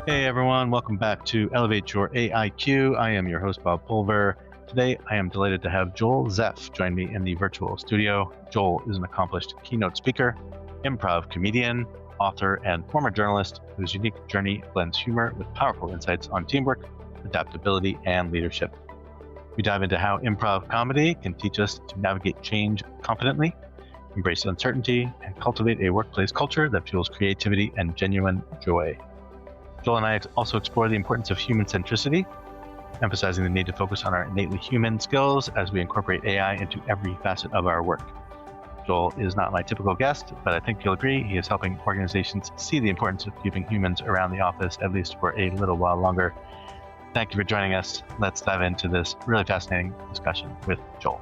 Hey everyone, welcome back to Elevate Your AIQ. I am your host, Bob Pulver. Today, I am delighted to have Joel Zeff join me in the virtual studio. Joel is an accomplished keynote speaker, improv comedian, author, and former journalist whose unique journey blends humor with powerful insights on teamwork, adaptability, and leadership. We dive into how improv comedy can teach us to navigate change confidently, embrace uncertainty, and cultivate a workplace culture that fuels creativity and genuine joy. Joel and I also explore the importance of human-centricity, emphasizing the need to focus on our innately human skills as we incorporate AI into every facet of our work. Joel is not my typical guest, but I think you'll agree he is helping organizations see the importance of keeping humans around the office at least for a little while longer. Thank you for joining us. Let's dive into this really fascinating discussion with Joel.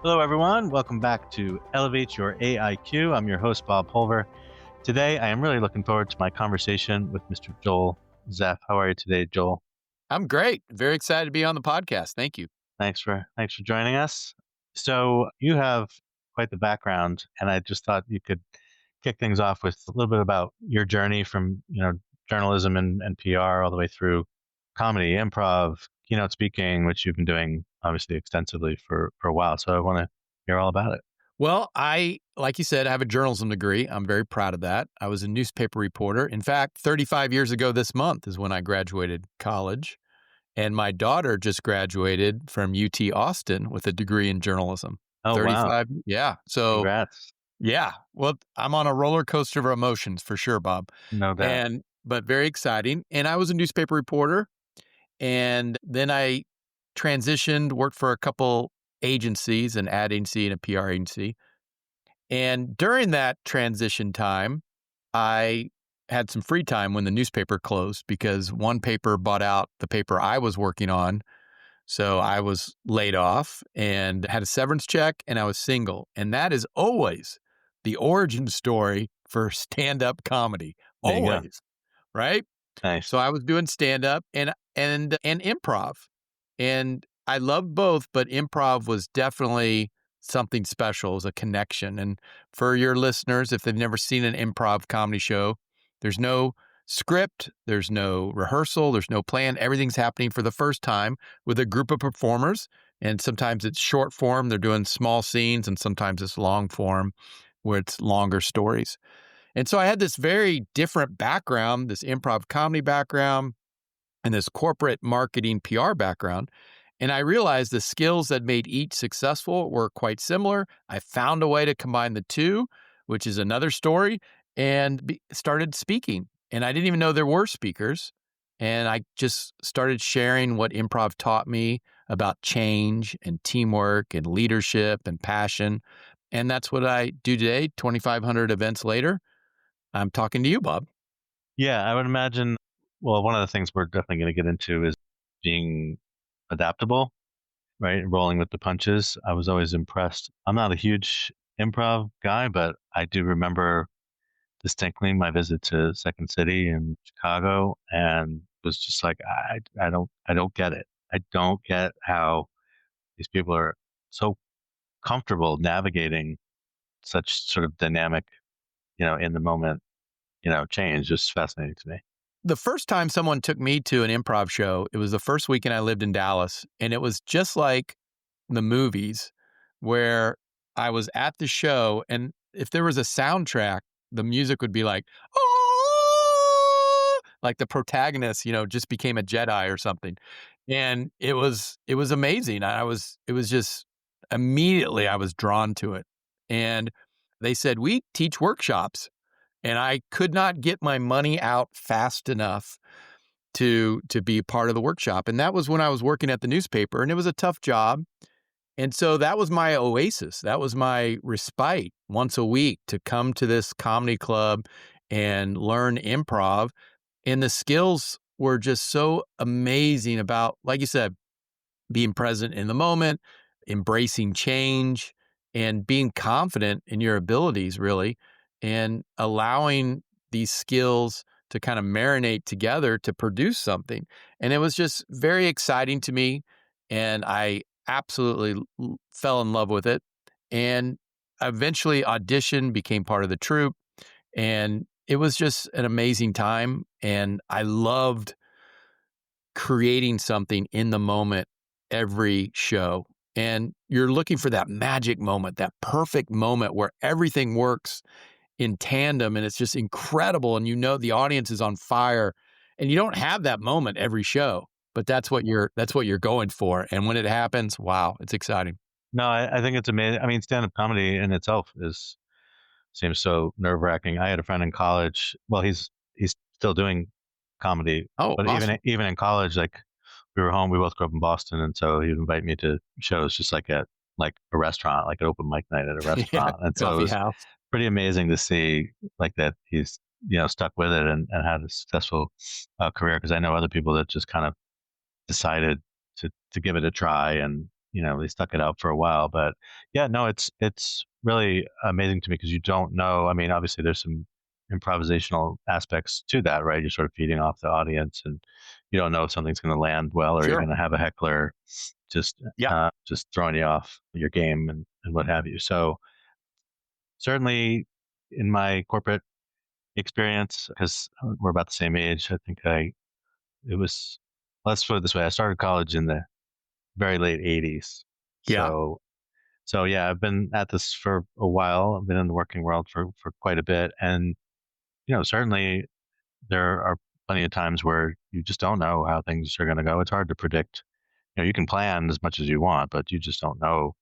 Hello, everyone. Welcome back to Elevate Your AIQ. I'm your host, Bob Pulver. Today, I am really looking forward to my conversation with Mr. Joel Zeff. How are you today, Joel? I'm great. Very excited to be on the podcast. Thank you. Thanks for joining us. So you have quite the background, and I just thought you could kick things off with a little bit about your journey from journalism and PR all the way through comedy, improv, keynote speaking, which you've been doing obviously extensively for a while. So I want to hear all about it. Well, like you said, I have a journalism degree. I'm very proud of that. I was a newspaper reporter. In fact, 35 years ago this month is when I graduated college. And my daughter just graduated from UT Austin with a degree in journalism. Oh, 35. Wow. Yeah. So, Congrats. yeah. Well, I'm on a roller coaster of emotions for sure, Bob. No doubt. But very exciting. And I was a newspaper reporter. And then I transitioned, worked for a couple agencies, an ad agency and a PR agency. And during that transition time, I had some free time when the newspaper closed because one paper bought out the paper I was working on. So I was laid off and had a severance check, and I was single. And that is always the origin story for stand-up comedy. Always, right? Nice. So I was doing stand-up and improv. And I loved both, but improv was definitely something special. It was a connection. And for your listeners, if they've never seen an improv comedy show, there's no script, there's no rehearsal, there's no plan. Everything's happening for the first time with a group of performers. And sometimes it's short form, they're doing small scenes, and sometimes it's long form where it's longer stories. And so I had this very different background, this improv comedy background and this corporate marketing PR background. And I realized the skills that made each successful were quite similar. I found a way to combine the two, which is another story, and started speaking. And I didn't even know there were speakers. And I just started sharing what improv taught me about change and teamwork and leadership and passion. And that's what I do today, 2,500 events later. I'm talking to you, Bob. Yeah, I would imagine, well, one of the things we're definitely going to get into is being adaptable, right? Rolling with the punches. I was always impressed. I'm not a huge improv guy, but I do remember distinctly my visit to Second City in Chicago, and was just like, I don't get it. I don't get how these people are so comfortable navigating such sort of dynamic, in the moment, change. Just fascinating to me. The first time someone took me to an improv show, it was the first weekend I lived in Dallas, and it was just like the movies where I was at the show, and if there was a soundtrack, the music would be like, oh, like the protagonist, just became a Jedi or something. And it was amazing. It was just immediately I was drawn to it. And they said, we teach workshops. And I could not get my money out fast enough to be part of the workshop. And that was when I was working at the newspaper, and it was a tough job. And so that was my oasis. That was my respite once a week to come to this comedy club and learn improv. And the skills were just so amazing about, like you said, being present in the moment, embracing change, and being confident in your abilities, really, and allowing these skills to kind of marinate together to produce something. And it was just very exciting to me. And I absolutely fell in love with it. And eventually auditioned, became part of the troupe, and it was just an amazing time. And I loved creating something in the moment every show. And you're looking for that magic moment, that perfect moment where everything works in tandem and it's just incredible. And you know the audience is on fire. And you don't have that moment every show, but that's what you're going for. And when it happens, wow, it's exciting. No, I think it's amazing. I mean, stand-up comedy in itself is seems so nerve-wracking. I had a friend in college. Well, he's still doing comedy, Oh, but awesome. even in college, like we were home. We both grew up in Boston, and so he would invite me to shows just like at like a restaurant, like an open mic night at a Yeah. restaurant. And so it Coffee was house. pretty amazing to see like that he's stuck with it and had a successful career. Because I know other people that just kind of decided to give it a try, and they stuck it out for a while. But yeah, no, it's really amazing to me because you don't know. I mean, obviously there's some improvisational aspects to that, right? You're sort of feeding off the audience, and you don't know if something's going to land well, or you're Sure. going to have a heckler just Yeah. just throwing you off your game and what have you. So certainly in my corporate experience, because we're about the same age, I think it was, let's put it this way, I started college in the very late 80s. Yeah. So yeah, I've been at this for a while. I've been in the working world for quite a bit. And, certainly there are plenty of times where you just don't know how things are going to go. It's hard to predict. You can plan as much as you want, but you just don't know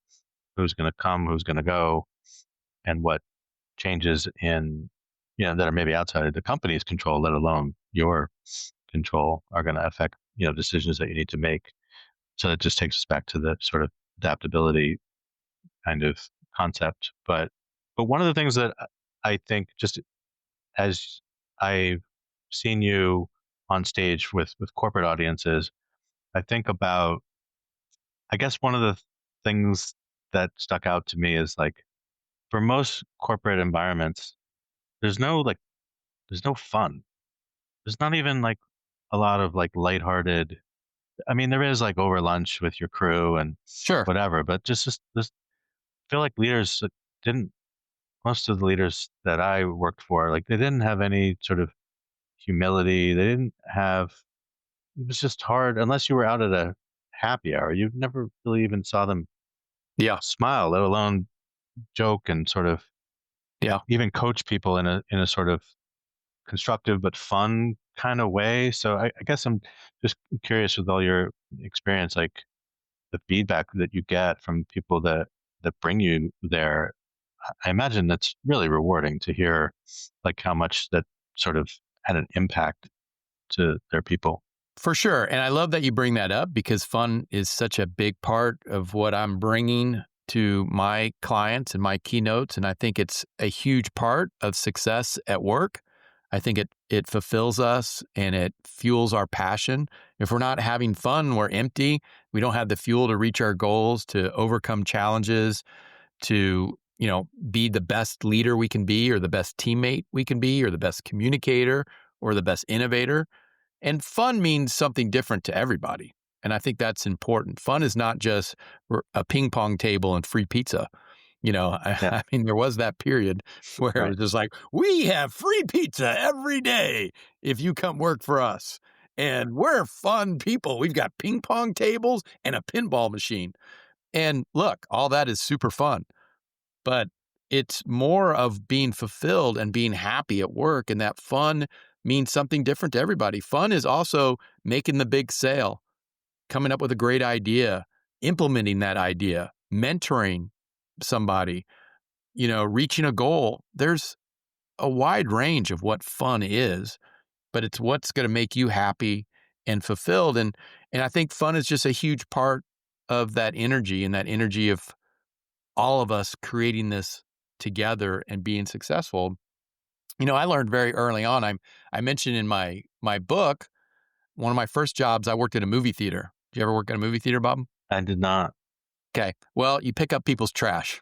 who's going to come, who's going to go, and what changes in, that are maybe outside of the company's control, let alone your control, are going to affect, decisions that you need to make. So it just takes us back to the sort of adaptability kind of concept. But one of the things that I think, just as I've seen you on stage with corporate audiences, I think about, I guess one of the things that stuck out to me is like, for most corporate environments, there's no like there's no fun. There's not even like a lot of like lighthearted. I mean, there is like over lunch with your crew and Sure. whatever, but just feel like leaders didn't most of the leaders that I worked for, like they didn't have any sort of humility. They didn't have, it was just hard unless you were out at a happy hour. You never really even saw them Yeah. smile, let alone joke and sort of Yeah. even coach people in a sort of constructive but fun kind of way. So I guess I'm just curious, with all your experience, like the feedback that you get from people that bring you there. I imagine that's really rewarding to hear, like how much that sort of had an impact to their people. For sure. And I love that you bring that up because fun is such a big part of what I'm bringing to my clients and my keynotes. And I think it's a huge part of success at work. I think it fulfills us and it fuels our passion. If we're not having fun, we're empty. We don't have the fuel to reach our goals, to overcome challenges, to, be the best leader we can be, or the best teammate we can be, or the best communicator, or the best innovator. And fun means something different to everybody. And I think that's important. Fun is not just a ping pong table and free pizza. Yeah, I mean, there was that period where it right. was just like, we have free pizza every day if you come work for us. And we're fun people. We've got ping pong tables and a pinball machine. And look, all that is super fun, but it's more of being fulfilled and being happy at work. And that fun means something different to everybody. Fun is also making the big sale, coming up with a great idea, implementing that idea, mentoring somebody, reaching a goal. There's a wide range of what fun is, but it's what's going to make you happy and fulfilled. And I think fun is just a huge part of that energy, and that energy of all of us creating this together and being successful. I learned very early on. I mentioned in my book, one of my first jobs, I worked at a movie theater. Did you ever work at a movie theater, Bob? I did not. Okay. Well, you pick up people's trash.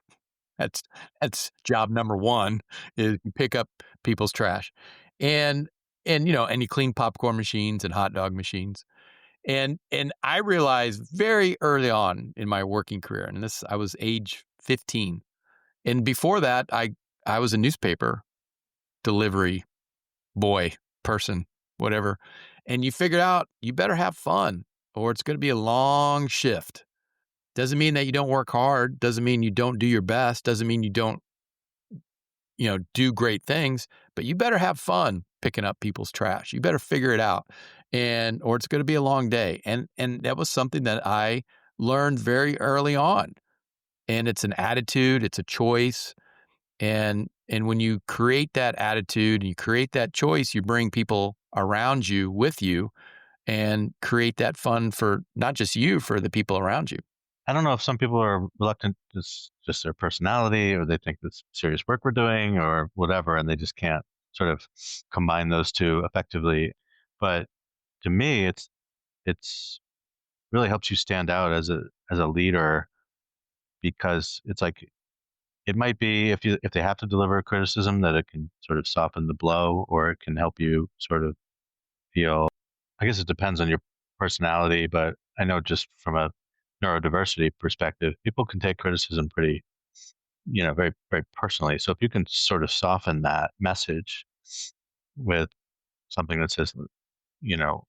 That's that's job number one, is you pick up people's trash. And and you clean popcorn machines and hot dog machines. And I realized very early on in my working career, and I was age 15. And before that, I was a newspaper delivery boy, person, whatever. And you figured out you better have fun or it's going to be a long shift. Doesn't mean that you don't work hard, doesn't mean you don't do your best, doesn't mean you don't, do great things, but you better have fun picking up people's trash. You better figure it out. And or it's going to be a long day. And that was something that I learned very early on. And it's an attitude, it's a choice. And when you create that attitude and you create that choice, you bring people around you with you and create that fun for not just you, for the people around you. I don't know if some people are reluctant, just their personality, or they think it's serious work we're doing, or whatever, and they just can't sort of combine those two effectively. But to me, it's really helps you stand out as a leader, because it's like it might be if they have to deliver a criticism, that it can sort of soften the blow, or it can help you sort of feel. I guess it depends on your personality, but I know just from a neurodiversity perspective, people can take criticism pretty, very, very personally. So if you can sort of soften that message with something that says, you know,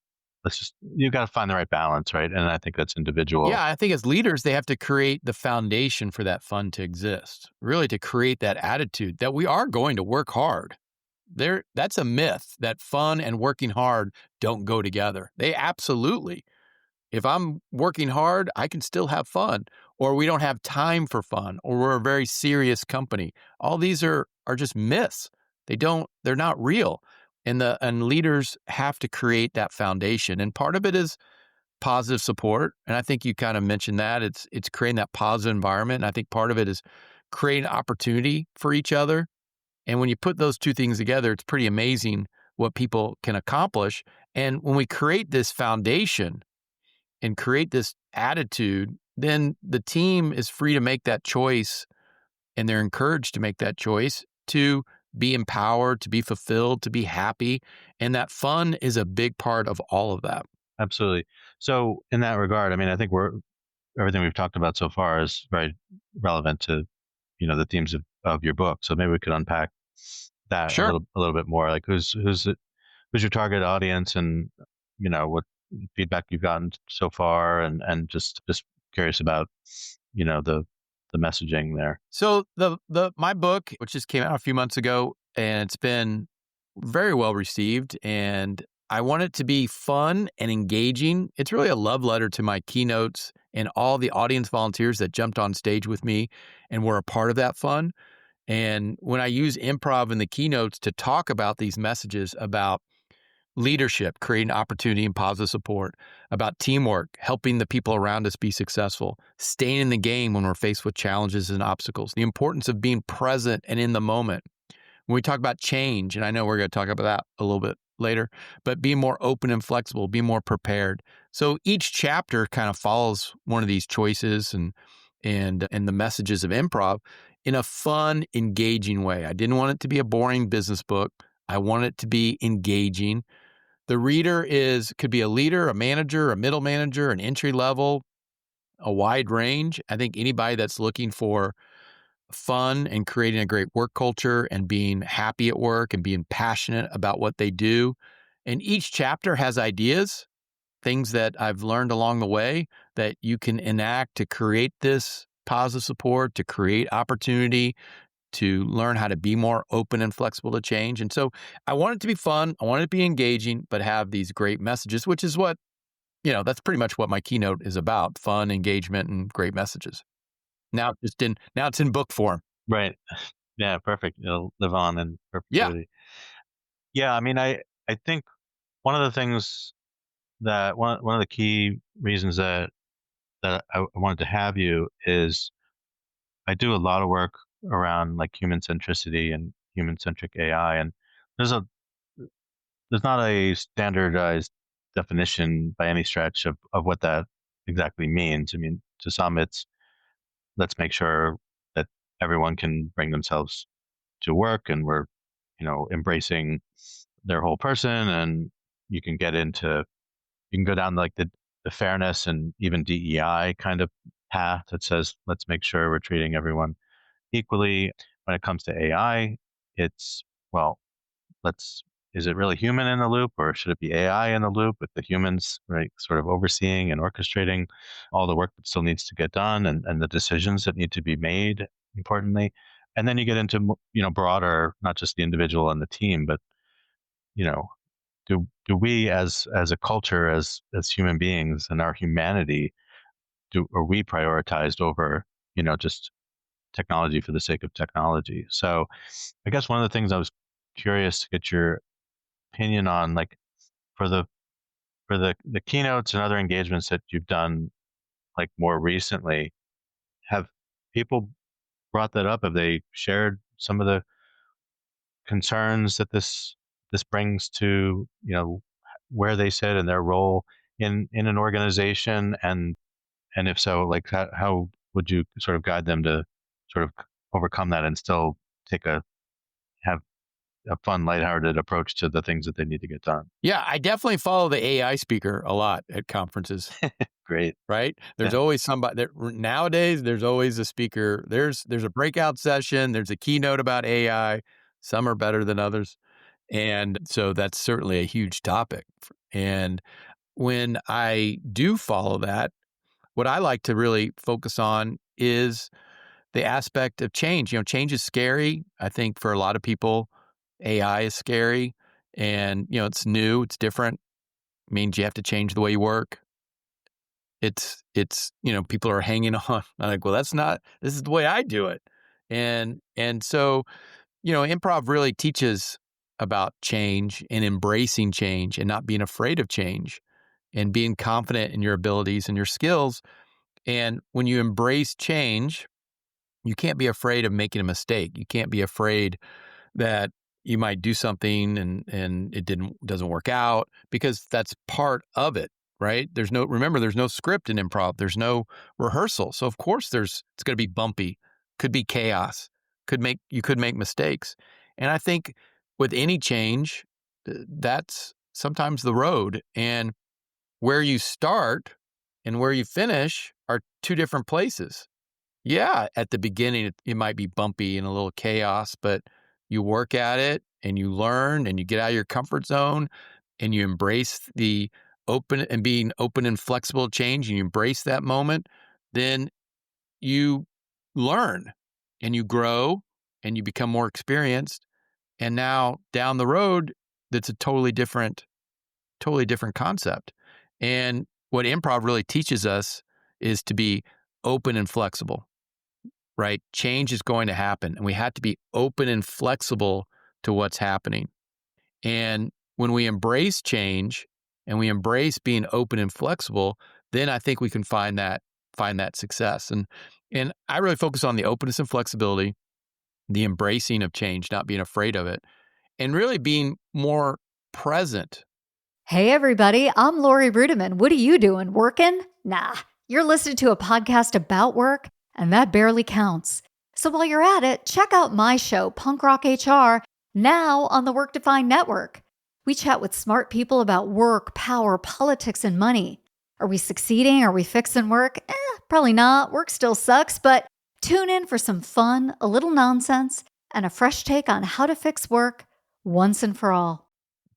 you got to find the right balance, right? And I think that's individual. Yeah, I think as leaders, they have to create the foundation for that fun to exist, really to create that attitude that we are going to work hard. That's a myth that fun and working hard don't go together. They absolutely. If I'm working hard, I can still have fun, or we don't have time for fun, or we're a very serious company. All these are just myths. They're not real. And leaders have to create that foundation. And part of it is positive support. And I think you kind of mentioned that. It's creating that positive environment. And I think part of it is creating opportunity for each other. And when you put those two things together, it's pretty amazing what people can accomplish. And when we create this foundation and create this attitude, then the team is free to make that choice and they're encouraged to make that choice to be empowered, to be fulfilled, to be happy. And that fun is a big part of all of that. Absolutely. So in that regard, I mean, I think everything we've talked about so far is very relevant to, the themes of your book. So maybe we could unpack that Sure. a little bit more. Like who's your target audience, and what feedback you've gotten so far, and just curious about the messaging there. So the my book, which just came out a few months ago, and it's been very well received, and I want it to be fun and engaging. It's really a love letter to my keynotes and all the audience volunteers that jumped on stage with me and were a part of that fun. And when I use improv in the keynotes to talk about these messages about leadership, creating opportunity and positive support, about teamwork, helping the people around us be successful, staying in the game when we're faced with challenges and obstacles, the importance of being present and in the moment. When we talk about change, and I know we're going to talk about that a little bit later, but be more open and flexible, be more prepared. So each chapter kind of follows one of these choices and the messages of improv in a fun, engaging way. I didn't want it to be a boring business book. I want it to be engaging. The reader could be a leader, a manager, a middle manager, an entry level, a wide range. I think anybody that's looking for fun and creating a great work culture and being happy at work and being passionate about what they do. And each chapter has ideas, things that I've learned along the way that you can enact to create this positive support, to create opportunity, to learn how to be more open and flexible to change. And so I want it to be fun. I want it to be engaging, but have these great messages, which is what, that's pretty much what my keynote is about: fun, engagement, and great messages. Now it's in book form. Right. Yeah. Perfect. It'll live on in Yeah, perpetuity. Yeah. I mean, I think one of the things that one of the key reasons that I wanted to have you is I do a lot of work around like human centricity and human centric AI, and there's a there's not a standardized definition by any stretch of what that exactly means. I mean, to some, it's let's make sure that everyone can bring themselves to work, and we're embracing their whole person, and you can get into you can go down like the fairness and even DEI kind of path that says let's make sure we're treating everyone equally. When it comes to AI, it's well, let's is it really human in the loop, or should it be AI in the loop with the humans, right, sort of overseeing and orchestrating all the work that still needs to get done, and the decisions that need to be made, importantly. And then you get into, broader, not just the individual and the team, but, you know, do we as a culture, as human beings and our humanity, are we prioritized over, just technology for the sake of technology? So I guess one of the things I was curious to get your opinion on, like, for the keynotes and other engagements that you've done, like, more recently, have people brought that up? Have they shared some of the concerns that this brings to, where they sit and their role in an organization? And if so, like, how would you sort of guide them to sort of overcome that and still take a have a fun, lighthearted approach to the things that they need to get done? Yeah, I definitely follow the AI speaker a lot at conferences, Great. right? There's Yeah. always somebody there nowadays, there's always a speaker. There's a breakout session, there's a keynote about AI. Some are better than others. And so that's certainly a huge topic. And when I do follow that, what I like to really focus on is the aspect of change. Change is scary. I think for a lot of people, AI is scary, and it's new, it's different. It means you have to change the way you work. It's people are hanging on. I'm like, well, that's not. This is the way I do it, and so improv really teaches about change and embracing change and not being afraid of change and being confident in your abilities and your skills. And when you embrace change, you can't be afraid of making a mistake. You can't be afraid that you might do something and it doesn't work out, because that's part of it, right? There's no script in improv. There's no rehearsal. So of course it's going to be bumpy, could be chaos, you could make mistakes. And I think with any change, that's sometimes the road, and where you start and where you finish are two different places. Yeah, at the beginning, it might be bumpy and a little chaos, but you work at it and you learn and you get out of your comfort zone and you embrace the being open and flexible to change, and you embrace that moment, then you learn and you grow and you become more experienced. And now down the road, that's a totally different concept. And what improv really teaches us is to be open and flexible, right? Change is going to happen, and we have to be open and flexible to what's happening. And when we embrace change and we embrace being open and flexible, then I think we can find that success. And I really focus on the openness and flexibility, the embracing of change, not being afraid of it, and really being more present. Hey, everybody, I'm Lori Rudiman. What are you doing? Working? Nah, you're listening to a podcast about work, and that barely counts. So while you're at it, check out my show, Punk Rock HR, now on the Work Defined Network. We chat with smart people about work, power, politics, and money. Are we succeeding? Are we fixing work? Probably not. Work still sucks, but tune in for some fun, a little nonsense, and a fresh take on how to fix work once and for all.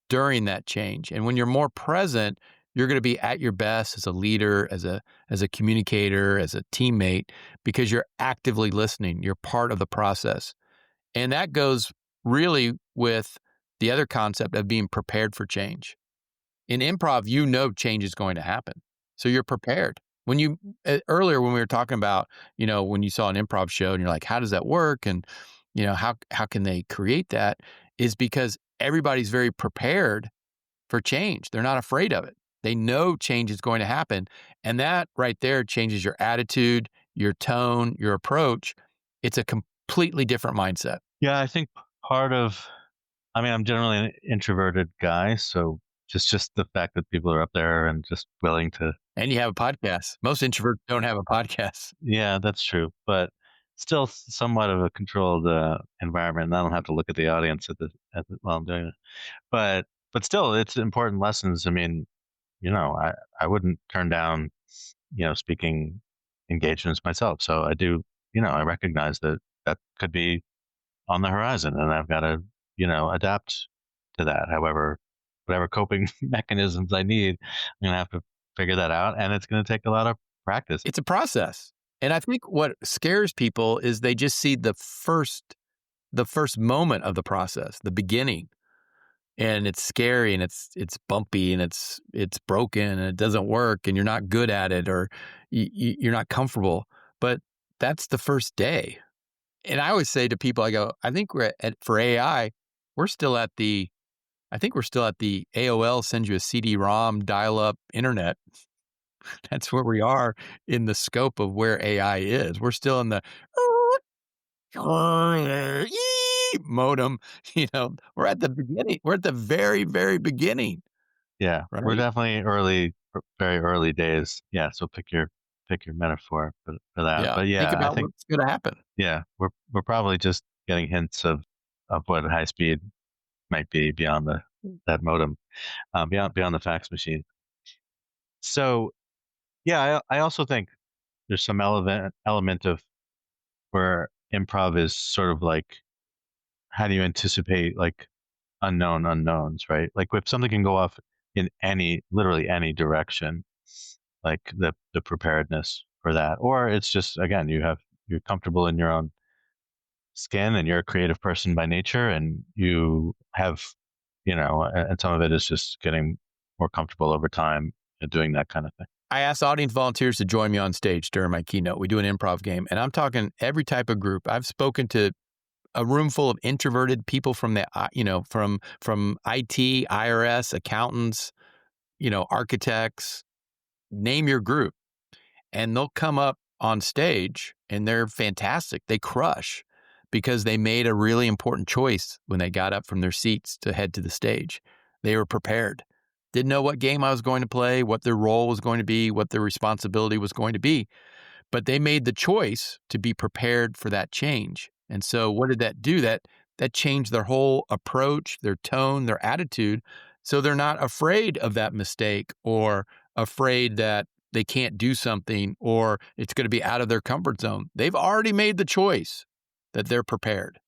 During that change. And when you're more present, you're going to be at your best as a leader, as a communicator, as a teammate, because you're actively listening. You're part of the process. And that goes really with the other concept of being prepared for change. In improv, change is going to happen. So you're prepared. Earlier when we were talking about, when you saw an improv show and you're like, how does that work? And, how can they create that? Is because everybody's very prepared for change. They're not afraid of it. They know change is going to happen. And that right there changes your attitude, your tone, your approach. It's a completely different mindset. Yeah, I think I'm generally an introverted guy, so just the fact that people are up there and just willing to. And you have a podcast. Most introverts don't have a podcast. Yeah, that's true, but still somewhat of a controlled environment. And I don't have to look at the audience while I'm doing it. But still, it's important lessons. I mean, I wouldn't turn down, speaking engagements myself. So I do, I recognize that could be on the horizon, and I've got to, adapt to that. However, whatever coping mechanisms I need, I'm going to have to figure that out. And it's going to take a lot of practice. It's a process. And I think what scares people is they just see the first moment of the process, the beginning. And it's scary and it's bumpy and it's broken and it doesn't work and you're not good at it or you're not comfortable. But that's the first day. And I always say to people, I go, I think for AI, we're still at the AOL sends you a CD-ROM dial-up internet. That's where we are in the scope of where AI is. We're still in the modem. We're at the beginning. We're at the very, very beginning. Yeah, right? We're definitely very early days. Yeah, so pick your metaphor for that. Yeah. But yeah, Think about I think what's going to happen. yeah, we're probably just getting hints of what high speed might be beyond that modem, beyond the fax machine. So yeah, I also think there's some element of where improv is sort of like, how do you anticipate like unknown unknowns, right? Like if something can go off in literally any direction, like the preparedness for that, or it's just, again, you're comfortable in your own skin and you're a creative person by nature and you have, and some of it is just getting more comfortable over time and doing that kind of thing. I asked audience volunteers to join me on stage during my keynote. We do an improv game, and I'm talking every type of group. I've spoken to a room full of introverted people from from IT, IRS, accountants, architects, name your group. And they'll come up on stage and they're fantastic. They crush because they made a really important choice when they got up from their seats to head to the stage. They were prepared. Didn't know what game I was going to play, what their role was going to be, what their responsibility was going to be. But they made the choice to be prepared for that change. And so what did that do? That changed their whole approach, their tone, their attitude. So they're not afraid of that mistake or afraid that they can't do something or it's going to be out of their comfort zone. They've already made the choice that they're prepared.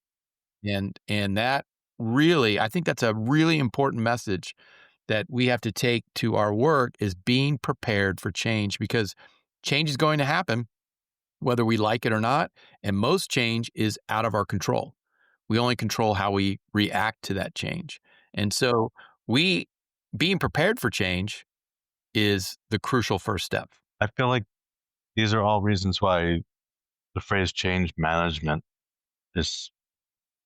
And that really, I think that's a really important message that we have to take to our work, is being prepared for change, because change is going to happen whether we like it or not. And most change is out of our control. We only control how we react to that change. And so being prepared for change is the crucial first step. I feel like these are all reasons why the phrase change management is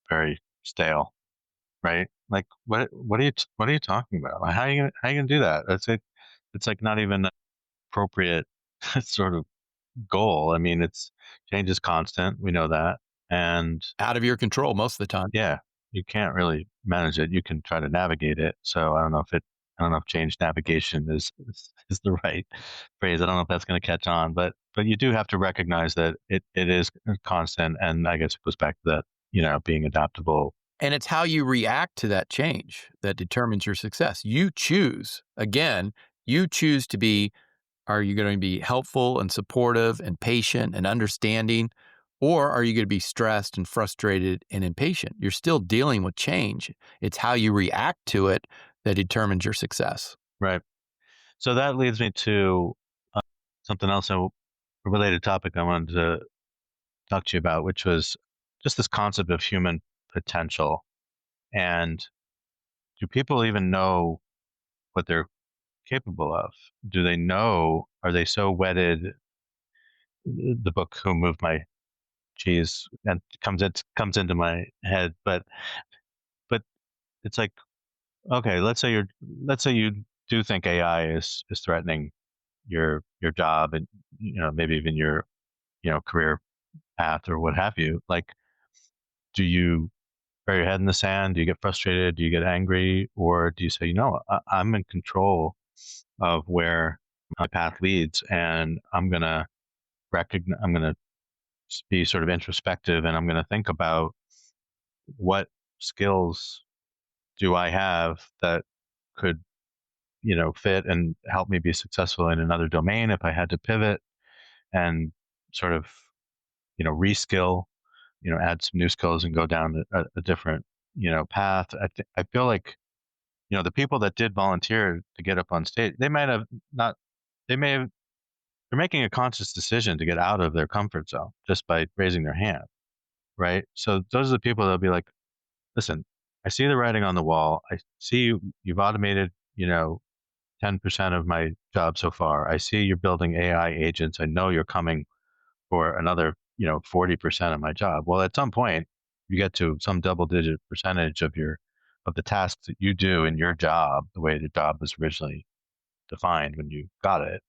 very stale, right? Like what are you talking about? Like, how are you gonna do that? It's like not even an appropriate sort of goal. I mean, change is constant. We know that, and Out of your control most of the time. yeah, you can't really manage it. You can try to navigate it. So I don't know if change navigation is the right phrase. I don't know if that's going to catch on, but you do have to recognize that it is constant, and I guess it goes back to that, being adaptable. And it's how you react to that change that determines your success. You choose to be, are you going to be helpful and supportive and patient and understanding, or are you going to be stressed and frustrated and impatient? You're still dealing with change. It's how you react to it that determines your success. Right. So that leads me to something else, a related topic I wanted to talk to you about, which was just this concept of human potential. And do people even know what they're capable of? Do they know? Are they so wedded? The book "Who Moved My Cheese" and comes into my head, but it's like, okay, let's say you do think AI is threatening your job and maybe even your career path or what have you. Like, do you bury your head in the sand? Do you get frustrated? Do you get angry? Or do you say, I'm in control of where my path leads, and I'm going to be sort of introspective, and I'm going to think about what skills do I have that could, fit and help me be successful in another domain if I had to pivot and sort of, reskill, add some new skills and go down a different, path. I feel like the people that did volunteer to get up on stage, they might have not, they may have, they're making a conscious decision to get out of their comfort zone just by raising their hand, right? So those are the people that'll be like, listen, I see the writing on the wall. I see you've automated, 10% of my job so far. I see you're building AI agents. I know you're coming for another, 40% of my job. Well, at some point, you get to some double digit percentage of the tasks that you do in your job, the way the job was originally defined when you got it.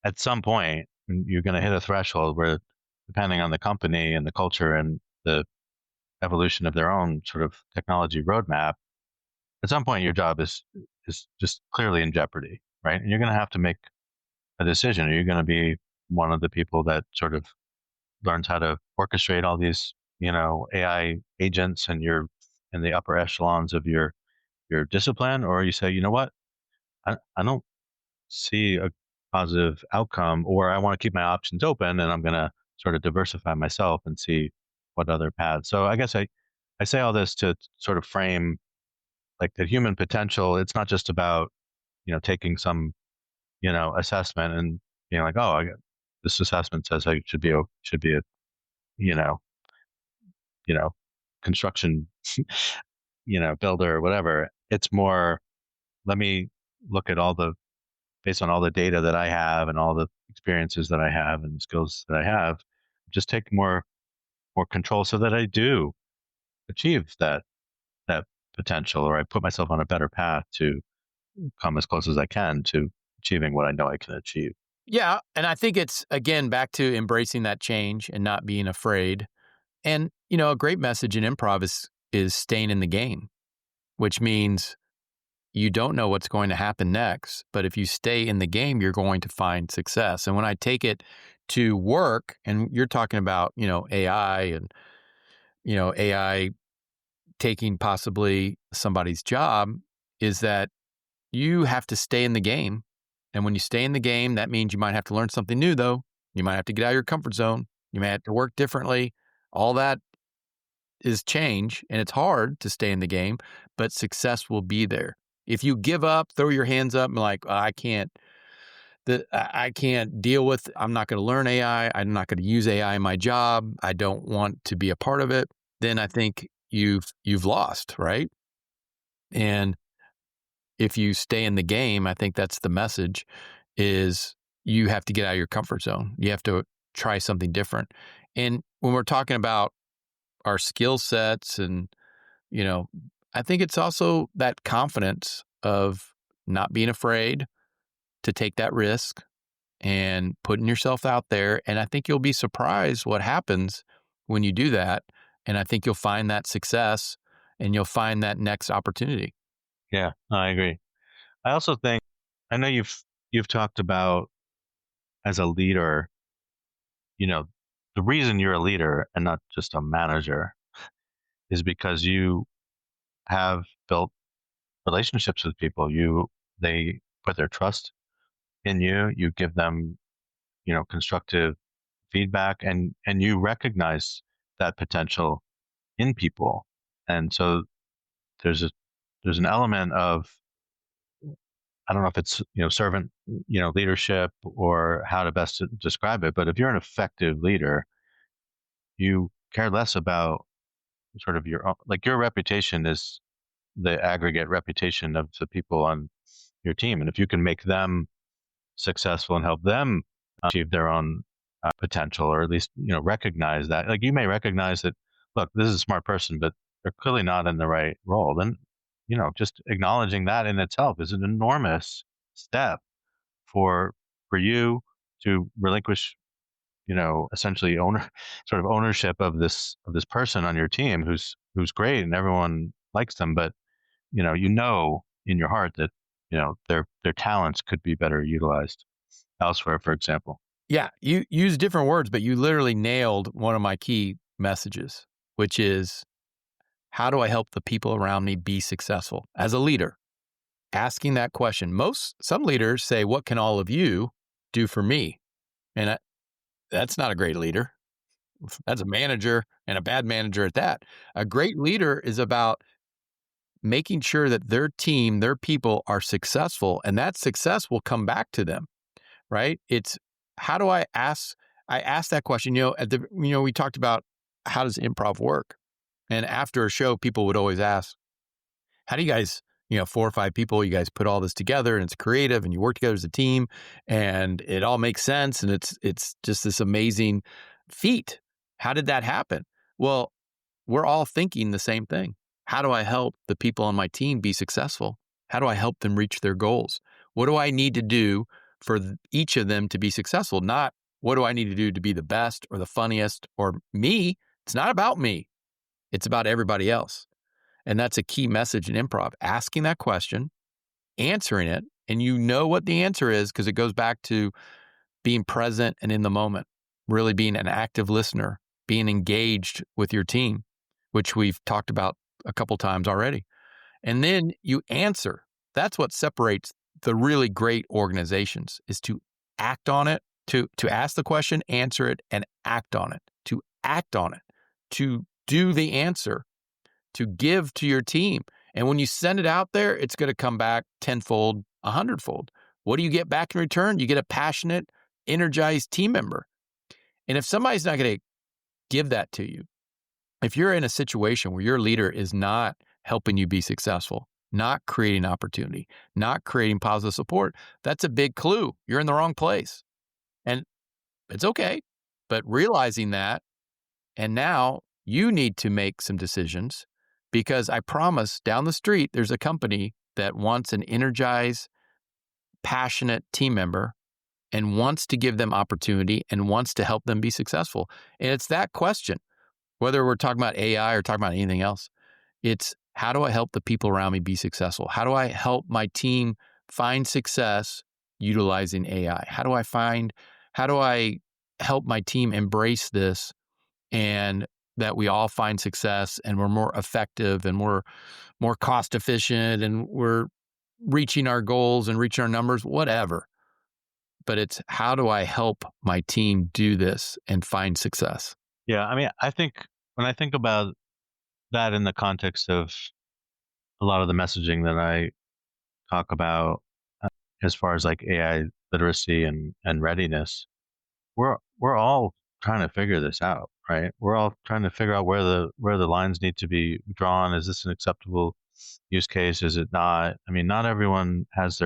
At some point, you're going to hit a threshold where, depending on the company and the culture and the evolution of their own sort of technology roadmap, at some point your job is just clearly in jeopardy, right? And you're going to have to make a decision. Are you going to be one of the people that sort of learns how to orchestrate all these, AI agents and you're in the upper echelons of your discipline, or you say, you know what, I don't see a positive outcome, or I want to keep my options open and I'm going to sort of diversify myself and see what other paths. So I guess I say all this to sort of frame like the human potential. It's not just about, taking some, assessment and being like, oh, this assessment says I should be a, you know, you know, construction, builder or whatever. It's more, let me look at based on all the data that I have and all the experiences that I have and skills that I have, just take more control so that I do achieve that potential, or I put myself on a better path to come as close as I can to achieving what I know I can achieve. Yeah. And I think it's, again, back to embracing that change and not being afraid. And, a great message in improv is staying in the game, which means you don't know what's going to happen next. But if you stay in the game, you're going to find success. And when I take it to work, and you're talking about, AI and, AI taking possibly somebody's job, is that you have to stay in the game. And when you stay in the game, that means you might have to learn something new, though. You might have to get out of your comfort zone. You might have to work differently. All that is change, and it's hard to stay in the game, but success will be there. If you give up, throw your hands up and like, I can't deal with, I'm not going to learn AI. I'm not going to use AI in my job. I don't want to be a part of it. Then I think you've lost, right? And if you stay in the game, I think that's the message, is you have to get out of your comfort zone. You have to try something different. And when we're talking about our skill sets and, I think it's also that confidence of not being afraid to take that risk and putting yourself out there. And I think you'll be surprised what happens when you do that. And I think you'll find that success and you'll find that next opportunity. Yeah, I agree. I also think, I know you've talked about, as a leader, the reason you're a leader and not just a manager is because you have built relationships with people. They put their trust in you. You give them, constructive feedback, and you recognize that potential in people. And so there's an element of, I don't know if it's, servant, leadership, or how to best describe it, but if you're an effective leader, you care less about sort of your own, like your reputation is the aggregate reputation of the people on your team. And if you can make them successful and help them achieve their own potential, or at least, recognize that, like you may recognize that, look, this is a smart person, but they're clearly not in the right role. Then, just acknowledging that in itself is an enormous step for you to relinquish, essentially sort of ownership of this person on your team who's great and everyone likes them, but in your heart that their talents could be better utilized elsewhere, for example. Yeah, you use different words, but you literally nailed one of my key messages, which is, how do I help the people around me be successful as a leader? Asking that question. Some leaders say, what can all of you do for me? And that's not a great leader. That's a manager, and a bad manager at that. A great leader is about making sure that their team, their people are successful, and that success will come back to them, right? It's how do I ask that question, we talked about how does improv work? And after a show, people would always ask, how do you guys, 4 or 5 people, you guys put all this together and it's creative and you work together as a team and it all makes sense and it's just this amazing feat. How did that happen? Well, we're all thinking the same thing. How do I help the people on my team be successful? How do I help them reach their goals? What do I need to do for each of them to be successful? Not what do I need to do to be the best or the funniest or me. It's not about me. It's about everybody else. And that's a key message in improv, asking that question, answering it, and you know what the answer is because it goes back to being present and in the moment, really being an active listener, being engaged with your team, which we've talked about a couple times already. And then you answer. That's what separates the really great organizations is to act on it, to ask the question, answer it, and act on it, to act on it, to do the answer, to give to your team. And when you send it out there, it's going to come back 10-fold, 100-fold. What do you get back in return? You get a passionate, energized team member. And if somebody's not going to give that to you, if you're in a situation where your leader is not helping you be successful, not creating opportunity, not creating positive support, that's a big clue. You're in the wrong place. And it's okay. But realizing that, and now you need to make some decisions because I promise down the street, there's a company that wants an energized, passionate team member and wants to give them opportunity and wants to help them be successful. And it's that question, whether we're talking about AI or talking about anything else, it's how do I help the people around me be successful? How do I help my team find success utilizing AI? How do I help my team embrace this and that we all find success and we're more effective and we're more cost efficient and we're reaching our goals and reaching our numbers, whatever. But it's how do I help my team do this and find success? Yeah, I mean, I think when I think about that in the context of a lot of the messaging that I talk about as far as like AI literacy and readiness, we're all trying to figure this out, right? We're all trying to figure out where the lines need to be drawn. Is this an acceptable use case? Is it not? I mean, not everyone has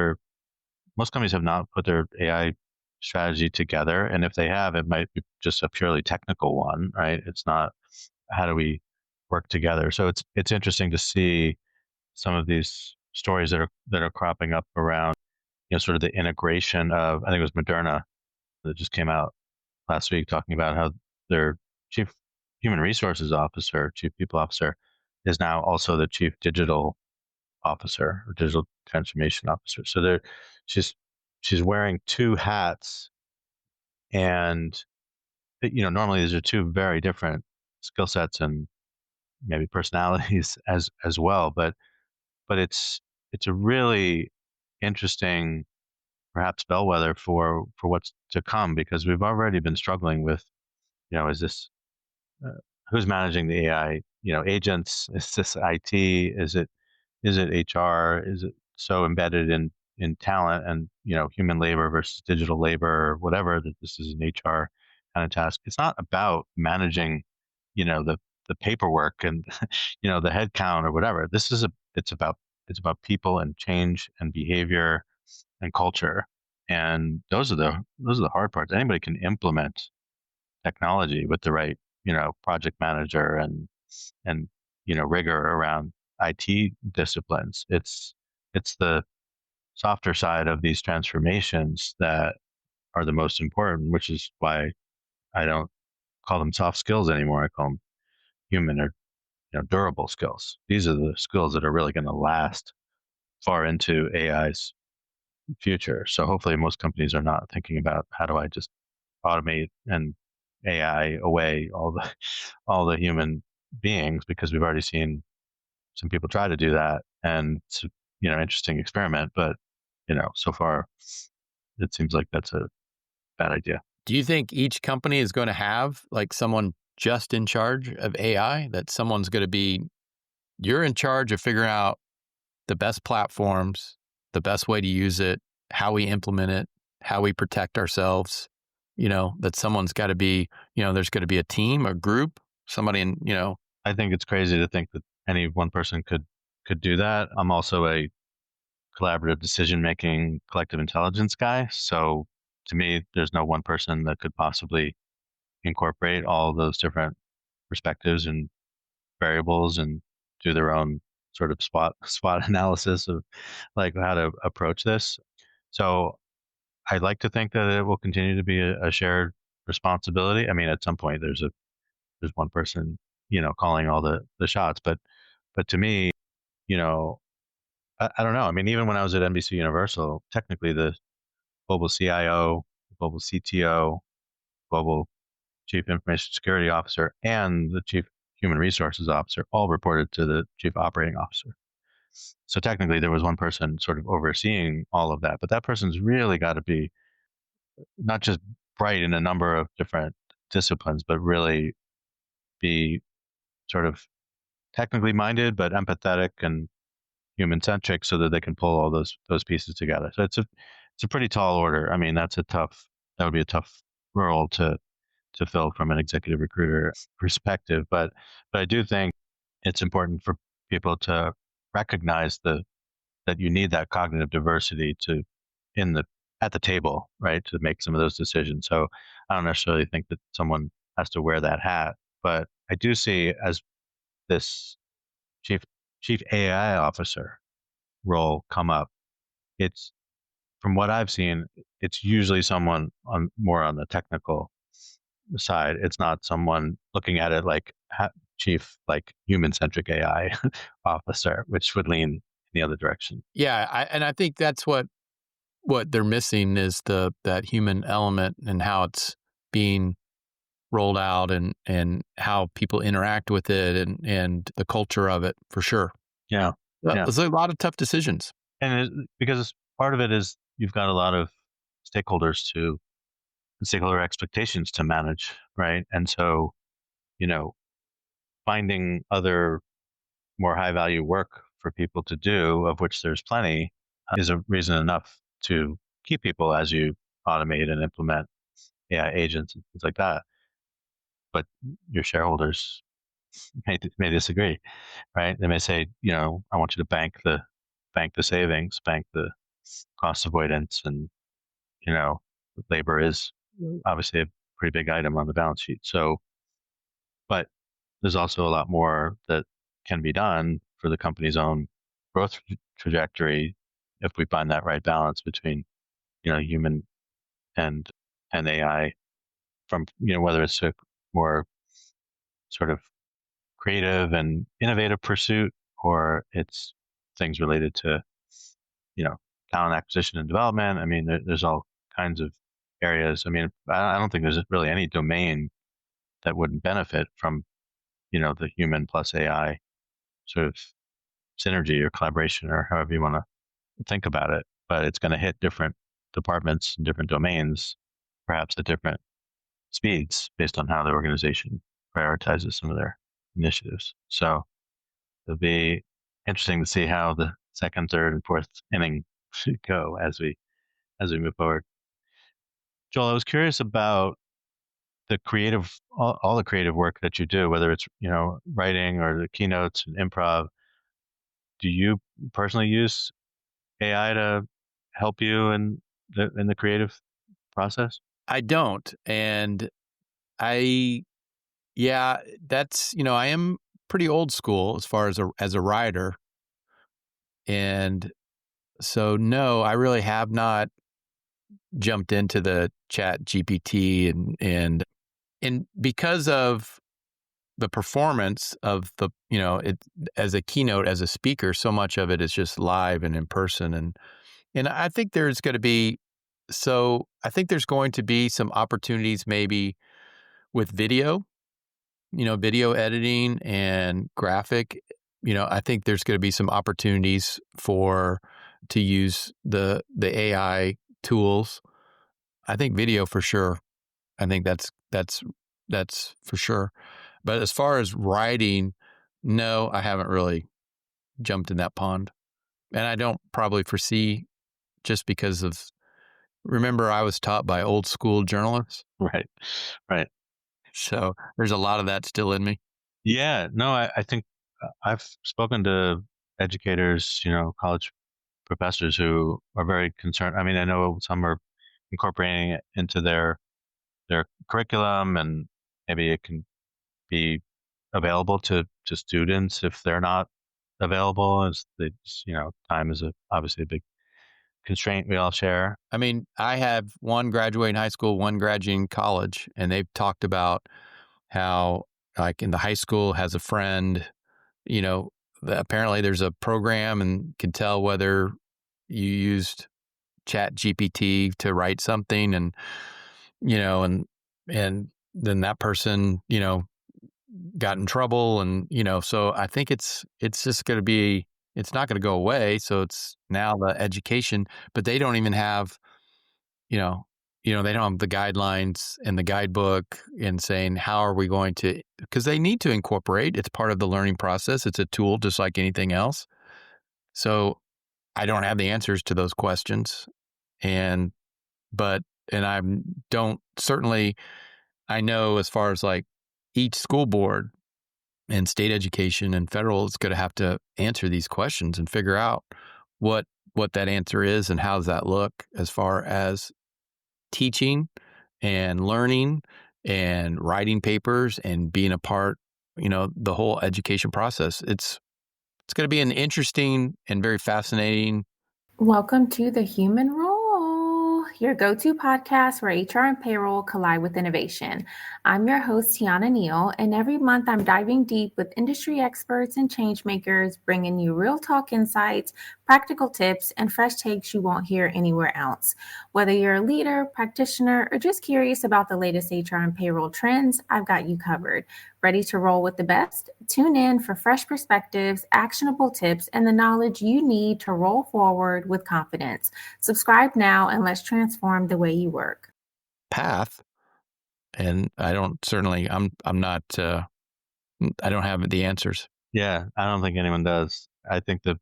most companies have not put their AI strategy together. And if they have, it might be just a purely technical one, right? It's not how do we work together. So it's interesting to see some of these stories that are cropping up around, sort of the integration of, I think it was Moderna that just came out last week talking about how their chief human resources officer, chief people officer, is now also the chief digital officer or digital transformation officer. So she's wearing 2 hats, and normally these are 2 very different skill sets and maybe personalities as well, but it's a really interesting perhaps bellwether for what's to come, because we've already been struggling with, is this who's managing the AI, agents? Is this IT? Is it HR? Is it so embedded in talent and, human labor versus digital labor or whatever, that this is an HR kind of task? It's not about managing, the paperwork and, the head count or whatever. It's about people and change and behavior and culture. And those are the hard parts. Anybody can implement technology with the right, project manager and rigor around IT disciplines. It's the softer side of these transformations that are the most important, which is why I don't call them soft skills anymore. I call them human or durable skills. These are the skills that are really going to last far into AI's future. So hopefully most companies are not thinking about how do I just automate and AI away all the human beings, because we've already seen some people try to do that, and it's interesting experiment, but so far it seems like that's a bad idea. Do you think each company is going to have like someone just in charge of AI, that someone's going to be, you're in charge of figuring out the best platforms, the best way to use it, how we implement it, how we protect ourselves, that someone's got to be, there's going to be a team, a group, somebody in, I think it's crazy to think that any one person could do that. I'm also a collaborative decision-making, collective intelligence guy. So to me, there's no one person that could possibly incorporate all those different perspectives and variables and do their own sort of SWOT analysis of like how to approach this. So I'd like to think that it will continue to be a shared responsibility. I mean, at some point there's one person, calling all the shots, but to me, you know, I don't know. I mean, even when I was at NBC Universal, technically the global CIO, global CTO, global chief information security officer, and the chief human resources officer all reported to the chief operating officer. So technically there was one person sort of overseeing all of that, but that person's really got to be not just bright in a number of different disciplines, but really be sort of technically minded, but empathetic and human centric so that they can pull all those pieces together. So it's a pretty tall order. I mean, that would be a tough role to fill from an executive recruiter perspective. But I do think it's important for people to recognize that you need that cognitive diversity at the table, right, to make some of those decisions. So I don't necessarily think that someone has to wear that hat, but I do see as this chief AI officer role come up, it's from what I've seen, it's usually someone more on the technical side. It's not someone looking at it like chief, like human-centric AI officer, which would lean in the other direction. Yeah, I think that's what they're missing is that human element and how it's being rolled out and how people interact with it and the culture of it for sure. Yeah. There's a lot of tough decisions. And because part of it is you've got a lot of stakeholder expectations to manage, right? And so, finding other more high value work for people to do, of which there's plenty, is a reason enough to keep people as you automate and implement AI agents and things like that. But your shareholders may disagree, right? They may say, I want you to bank the savings, bank the cost avoidance, and labor is obviously a pretty big item on the balance sheet. So, but there's also a lot more that can be done for the company's own growth trajectory if we find that right balance between, human and AI, from whether it's a more sort of creative and innovative pursuit, or it's things related to, talent acquisition and development. I mean, there's all kinds of areas. I mean, I don't think there's really any domain that wouldn't benefit from, the human plus AI sort of synergy or collaboration, or however you want to think about it. But it's going to hit different departments and different domains, perhaps at different speeds based on how the organization prioritizes some of their initiatives. So it'll be interesting to see how the second, third, and fourth inning should go as we move forward. Joel, I was curious about all the creative work that you do, whether it's writing or the keynotes and improv. Do you personally use AI to help you in the creative process? I don't, and that's I am pretty old school as far as a writer, and so no, I really have not jumped into the Chat GPT and because of the performance of the it as a keynote, as a speaker, so much of it is just live and in person, and I think there's going to be some opportunities maybe with video, video editing and graphic. I think there's going to be some opportunities to use the AI tools. I think video for sure. I think that's for sure. But as far as writing, no, I haven't really jumped in that pond. And I don't probably foresee, just because of, remember, I was taught by old school journalists. Right. Right. So there's a lot of that still in me. Yeah. No, I think I've spoken to educators, college professors who are very concerned. I mean, I know some are incorporating it into their curriculum, and maybe it can be available to students if they're not available, as they, time is obviously a big constraint we all share. I mean, I have one graduating high school, one graduating college, and they've talked about how, like, in the high school has a friend, apparently there's a program and can tell whether you used Chat GPT to write something, and and then that person, got in trouble, and so I think it's just going to be, it's not going to go away. So it's now the education, but they don't even have, you know they don't have the guidelines and the guidebook and saying, how are we going to, because they need to incorporate, it's part of the learning process, it's a tool just like anything else. So I don't have the answers to those questions, and I don't, certainly, I know, as far as like each school board and state education and federal is going to have to answer these questions and figure out what that answer is and how does that look as far as teaching and learning and writing papers and being a part, the whole education process. It's going to be an interesting and very fascinating. Welcome to the Human Role, your go-to podcast where HR and payroll collide with innovation. I'm your host, Tiana Neal, and every month I'm diving deep with industry experts and change makers, bringing you real talk insights, practical tips, and fresh takes you won't hear anywhere else. Whether you're a leader, practitioner, or just curious about the latest HR and payroll trends, I've got you covered. Ready to roll with the best? Tune in for fresh perspectives, actionable tips, and the knowledge you need to roll forward with confidence. Subscribe now and let's transform the way you work. Path. And I don't, certainly, I'm not, I don't have the answers. Yeah, I don't think anyone does. I think the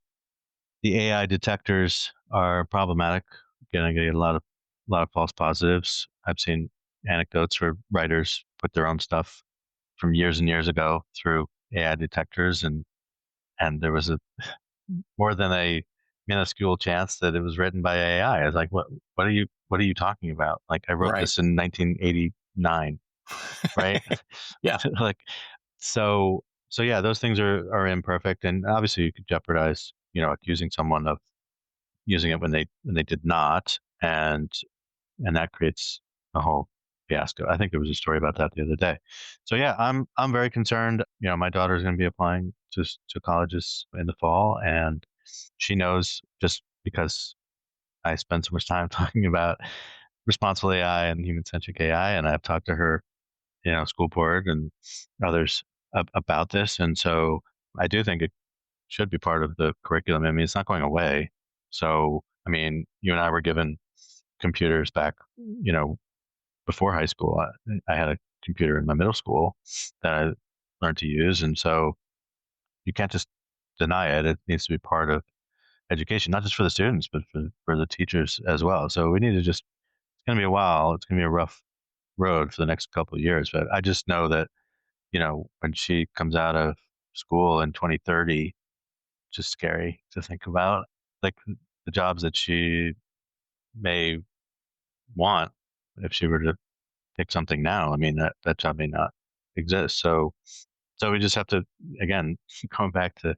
AI detectors are problematic. Gonna get a lot of false positives. I've seen anecdotes where writers put their own stuff from years and years ago through AI detectors, and there was a more than a minuscule chance that it was written by AI. I was like, what are you talking about? Like, I wrote Right. this in 1989, right? Yeah. Like, so yeah, those things are imperfect, and obviously you could jeopardize, accusing someone of using it when they did not, and that creates a whole fiasco. I think there was a story about that the other day. So yeah, I'm very concerned. My daughter's going to be applying to colleges in the fall, and she knows, just because I spend so much time talking about responsible AI and human-centric AI, and I've talked to her, school board and others about this, and so I do think it should be part of the curriculum. I mean, it's not going away. So, I mean, you and I were given computers back, before high school. I had a computer in my middle school that I learned to use, and so you can't just deny it. It needs to be part of education, not just for the students, but for the teachers as well. So we need to just, it's going to be a while. It's going to be a rough road for the next couple of years. But I just know that, when she comes out of school in 2030, just scary to think about, like, the jobs that she may want if she were to pick something now. I mean, that job may not exist. So we just have to, again, going back to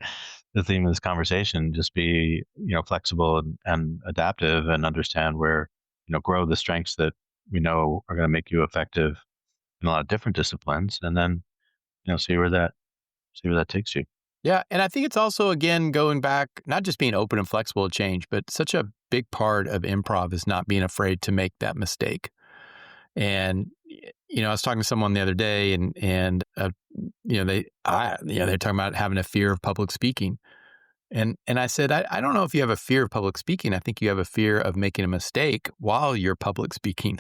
the theme of this conversation, just be, flexible and adaptive, and understand where, grow the strengths that we know are going to make you effective in a lot of different disciplines, and then, see where that takes you. Yeah. And I think it's also, again, going back, not just being open and flexible to change, but such a big part of improv is not being afraid to make that mistake. And, I was talking to someone the other day, and they're talking about having a fear of public speaking. And I said, I don't know if you have a fear of public speaking. I think you have a fear of making a mistake while you're public speaking.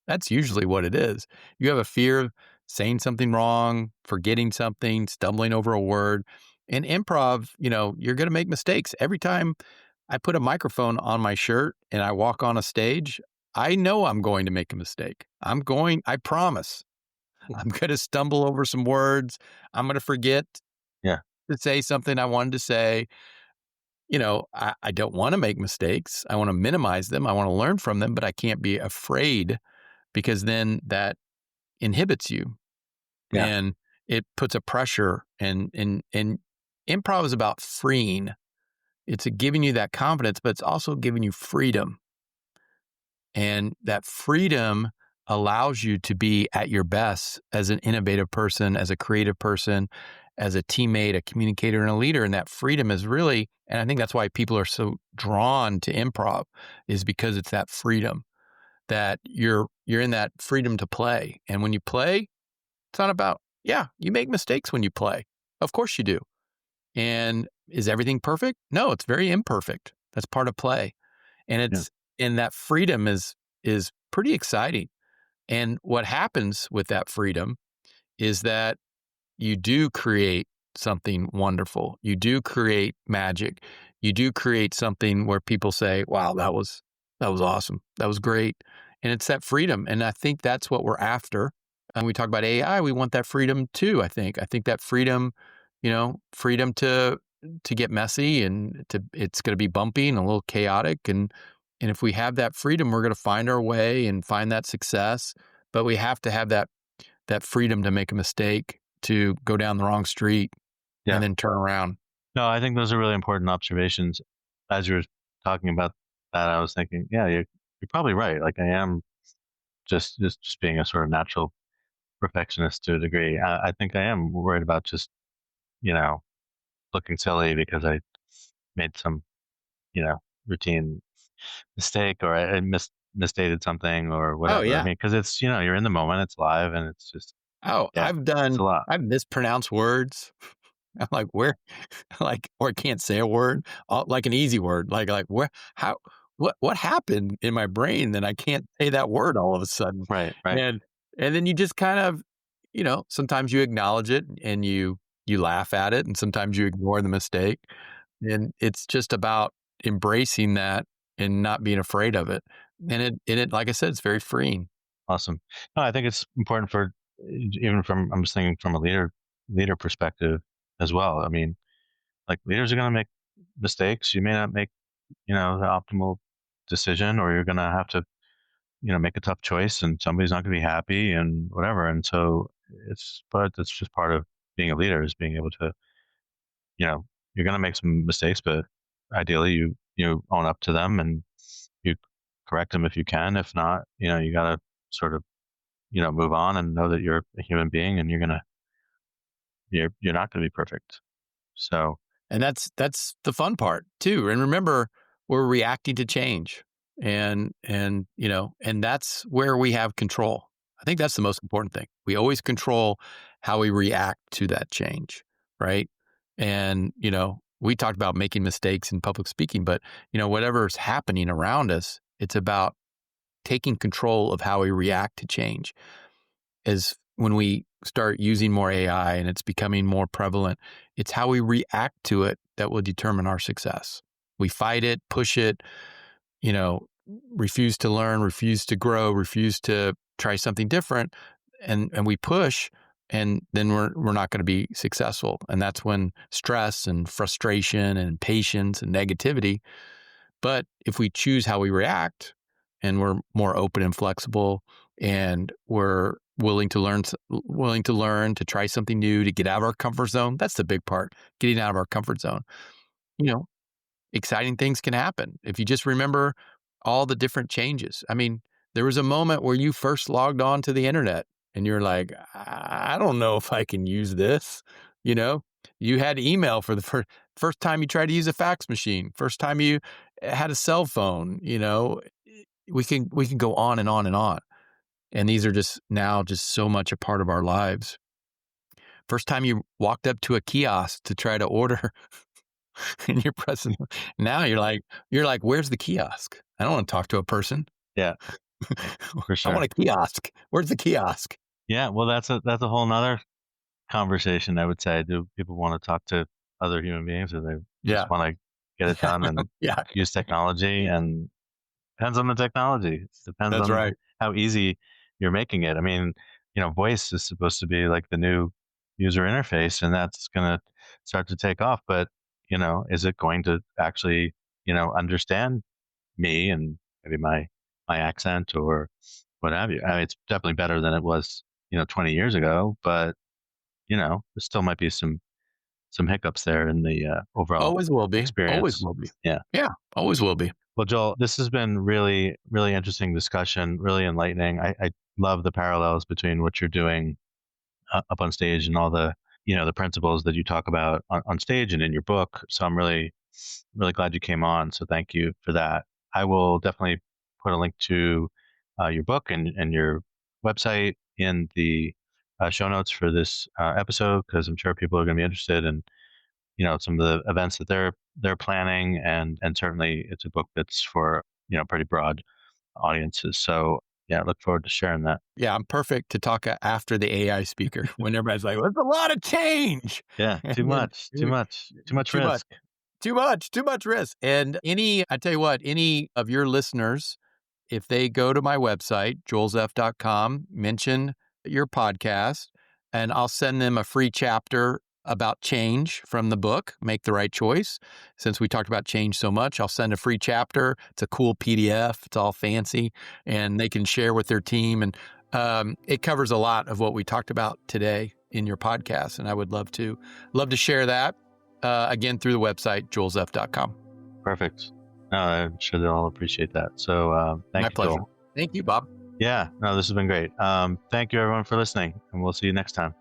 That's usually what it is. You have a fear of saying something wrong, forgetting something, stumbling over a word. In improv, you're going to make mistakes. Every time I put a microphone on my shirt and I walk on a stage, I know I'm going to make a mistake. I promise. I'm going to stumble over some words. I'm going to forget Yeah. to say something I wanted to say. I don't want to make mistakes. I want to minimize them. I want to learn from them, but I can't be afraid because then that inhibits you. Yeah. And it puts a pressure and improv is about freeing. It's giving you that confidence, but it's also giving you freedom. And that freedom allows you to be at your best as an innovative person, as a creative person, as a teammate, a communicator, and a leader. And that freedom is really, and I think that's why people are so drawn to improv, is because it's that freedom that you're in that freedom to play. And when you play, it's not about, you make mistakes when you play. Of course you do. And is everything perfect? No, it's very imperfect. That's part of play. And and that freedom is pretty exciting. And what happens with that freedom is that you do create something wonderful. You do create magic. You do create something where people say, wow, that was awesome. That was great. And it's that freedom. And I think that's what we're after. And we talk about AI, we want that freedom too, I think. I think that freedom, freedom to get messy and it's going to be bumpy and a little chaotic. And if we have that freedom, we're going to find our way and find that success. But we have to have that freedom to make a mistake, to go down the wrong street and then turn around. No, I think those are really important observations. As you were talking about that, I was thinking, you're probably right. Like I am just being a sort of natural perfectionist to a degree. I think I am worried about just, looking silly because I made some, routine mistake or I misstated something or whatever. Oh, yeah. I mean, because it's, you're in the moment, it's live, and it's just. I've mispronounced words. I'm like, where, or I can't say a word, like an easy word, like where, how, what happened in my brain that I can't say that word all of a sudden. Right. And then you just kind of, sometimes you acknowledge it and you laugh at it, and sometimes you ignore the mistake. And it's just about embracing that and not being afraid of it. And it, like I said, it's very freeing. Awesome. No, I think it's important for, I'm just thinking from a leader perspective as well. I mean, like leaders are going to make mistakes. You may not make, the optimal decision, or you're going to have to, make a tough choice, and somebody's not going to be happy and whatever. And so but it's just part of being a leader, is being able to, you're going to make some mistakes, but ideally you own up to them and you correct them if you can. If not, you got to sort of, move on and know that you're a human being and you're not going to be perfect. So, and that's the fun part too. And remember, we're reacting to change, and that's where we have control. I think that's the most important thing. We always control how we react to that change, right? And we talked about making mistakes in public speaking, but whatever's happening around us, it's about taking control of how we react to change. As when we start using more AI and it's becoming more prevalent, it's how we react to it that will determine our success. We fight it, push it, refuse to learn, refuse to grow, refuse to try something different, and we push, and then we're not going to be successful. And that's when stress and frustration and impatience and negativity. But if we choose how we react, and we're more open and flexible, and we're willing to learn, to try something new, to get out of our comfort zone. That's the big part, getting out of our comfort zone. Exciting things can happen if you just remember all the different changes. I mean, there was a moment where you first logged on to the internet and you're like, I don't know if I can use this. You had email for the first time you tried to use a fax machine, first time you had a cell phone. We can go on and on and on. And these are just so much a part of our lives. First time you walked up to a kiosk to try to order and you're pressing, now you're like, where's the kiosk? I don't want to talk to a person. Yeah, for sure. I want a kiosk. Where's the kiosk? Yeah. Well, that's a whole nother conversation, I would say. Do people want to talk to other human beings, or they Yeah. just want to get it done and use technology. And depends on the technology. It depends That's on right. how easy you're making it. I mean, voice is supposed to be like the new user interface, and that's going to start to take off. But, is it going to actually, understand me and maybe my accent or what have you? I mean, it's definitely better than it was, 20 years ago, but, there still might be some hiccups there in the overall Always will be. Always experience. will be. Yeah. Yeah. Always will be. Well, Joel, this has been really, really interesting discussion, really enlightening. I love the parallels between what you're doing up on stage and all the, the principles that you talk about on stage and in your book. So I'm really, really glad you came on. So thank you for that. I will definitely put a link to your book and your website in the show notes for this episode, because I'm sure people are going to be interested in, some of the events that they're planning, and certainly it's a book that's for, pretty broad audiences. So yeah, I look forward to sharing that. Yeah, I'm perfect to talk after the AI speaker when everybody's like, well, it's a lot of change. Yeah, too much risk. Too much risk. And I tell you what, any of your listeners, if they go to my website, joelzeff.com, mention your podcast, and I'll send them a free chapter about change from the book, Make the Right Choice. Since we talked about change so much, I'll send a free chapter. It's a cool PDF. It's all fancy, and they can share with their team. And it covers a lot of what we talked about today in your podcast. And I would love to share that again through the website, joelzeff.com. Perfect. No, I'm sure they'll all appreciate that. So thank you, pleasure. Joel. Thank you, Bob. Yeah, no, this has been great. Thank you, everyone, for listening, and we'll see you next time.